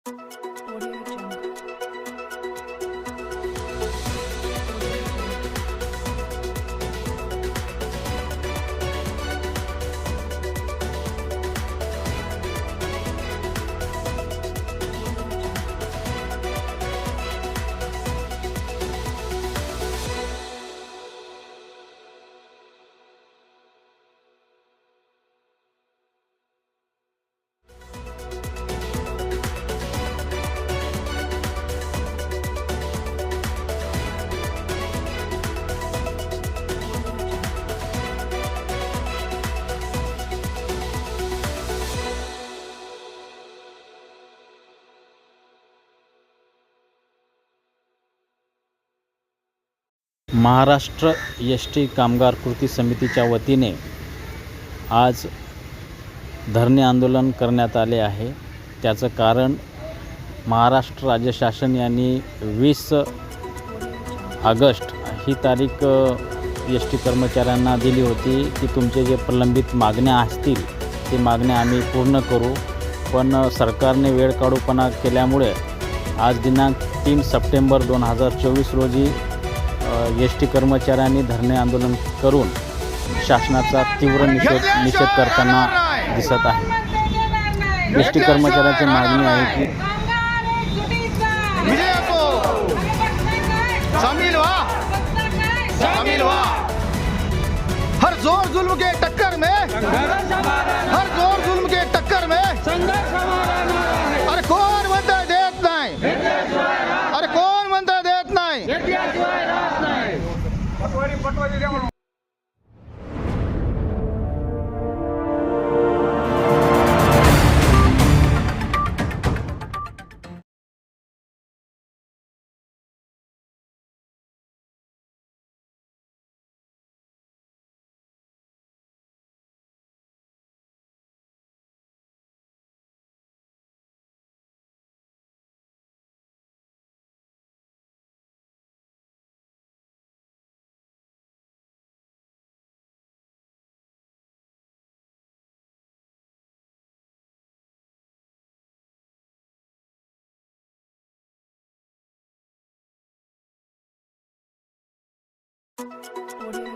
Audio Jungle. Maharashtra ST. कामगार कृती समितीच्या वतीने आज धरणे आंदोलन करण्यात आले आहे. त्याचं कारण महाराष्ट्र राज्य शासन यांनी 20 ऑगस्ट ही तारीख एस.टी. कर्मचाऱ्यांना दिली होती की तुमचे जे प्रलंबित मागण्या असतील ते मागण्या आम्ही पूर्ण करू. पण सरकारने वेळकाढूपणा केल्यामुळे आज दिनांक 3 सप्टेंबर 2024 रोजी एस.टी. कर्मचाऱ्यांनी धरणे आंदोलन करून शासनाचा तीव्र निषेध करताना दिसत आहे. एस.टी. कर्मचाऱ्यांची मागणी आहे की शामिल हुआ हर जोर जुल्म के टक्कर में हर जोर जुल्म के टक्कर में अरे कौन म्हणता देत नाही अरे कौन म्हणता देत नाही Audio